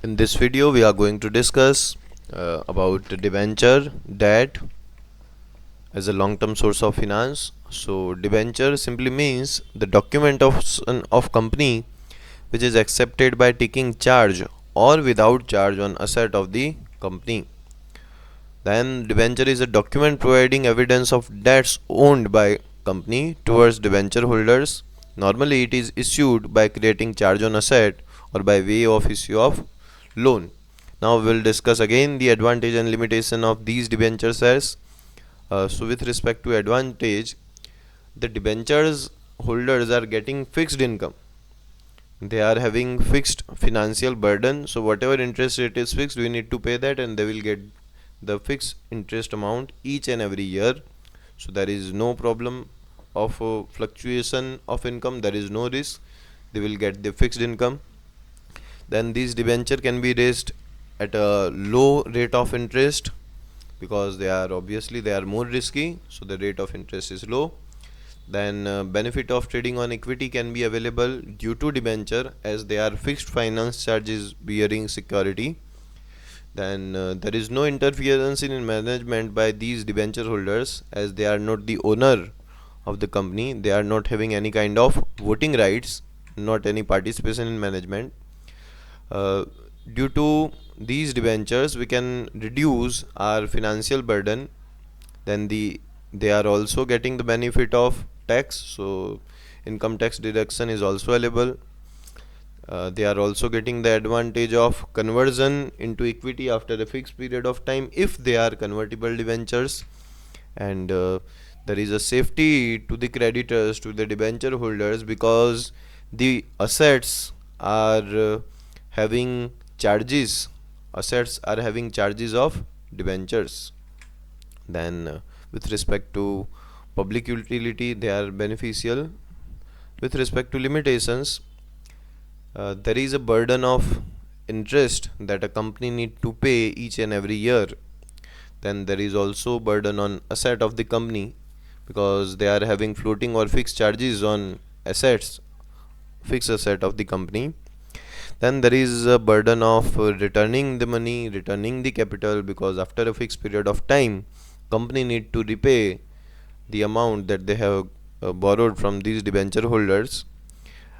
In this video, we are going to discuss about debenture debt as a long-term source of finance. So, debenture simply means the document of company which is accepted by taking charge or without charge on asset of the company. Then, debenture is a document providing evidence of debts owned by company towards debenture holders. Normally, it is issued by creating charge on asset or by way of issue of loan. Now we'll discuss again the advantage and limitation of these debenture shares. So with respect to advantage, the debentures holders are getting fixed income. They are having fixed financial burden. So whatever interest rate is fixed, we need to pay that, and they will get the fixed interest amount each and every year. So there is no problem of fluctuation of income. There is no risk. They will get the fixed income. Then these debenture can be raised at a low rate of interest because they are more risky, so the rate of interest is low. Then benefit of trading on equity can be available due to debenture as they are fixed finance charges bearing security. Then there is no interference in management by these debenture holders as they are not the owner of the company. They are not having any kind of voting rights, not any participation in management. uh, Due to these debentures, we can reduce our financial burden. Then they are also getting the benefit of tax, so income tax deduction is also available. They are also getting the advantage of conversion into equity after a fixed period of time if they are convertible debentures. And there is a safety to the creditors, to the debenture holders, because the assets are having charges assets are having charges of debentures. Then with respect to public utility, they are beneficial. With respect to limitations, there is a burden of interest that a company need to pay each and every year. Then there is also burden on asset of the company because they are having floating or fixed charges on assets, fixed asset of the company. Then there is a burden of returning the money, returning the capital, because after a fixed period of time company need to repay the amount that they have borrowed from these debenture holders.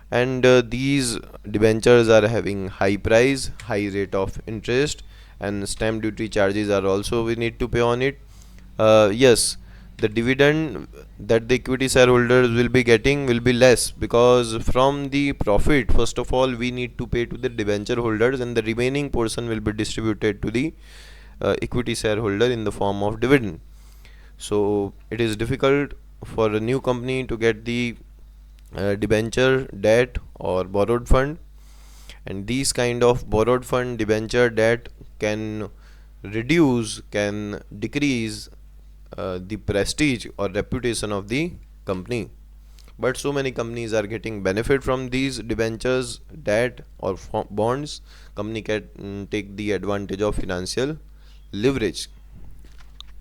And these debentures are having high price, high rate of interest, and stamp duty charges are also we need to pay on it. Yes, the dividend that the equity shareholders will be getting will be less because from the profit, first of all, we need to pay to the debenture holders, and the remaining portion will be distributed to the equity shareholder in the form of dividend. So it is difficult for a new company to get the debenture debt or borrowed fund, and these kind of borrowed fund debenture debt can decrease the prestige or reputation of the company. But so many companies are getting benefit from these debentures debt or bonds. Company can take the advantage of financial leverage.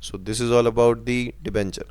So this is all about the debenture.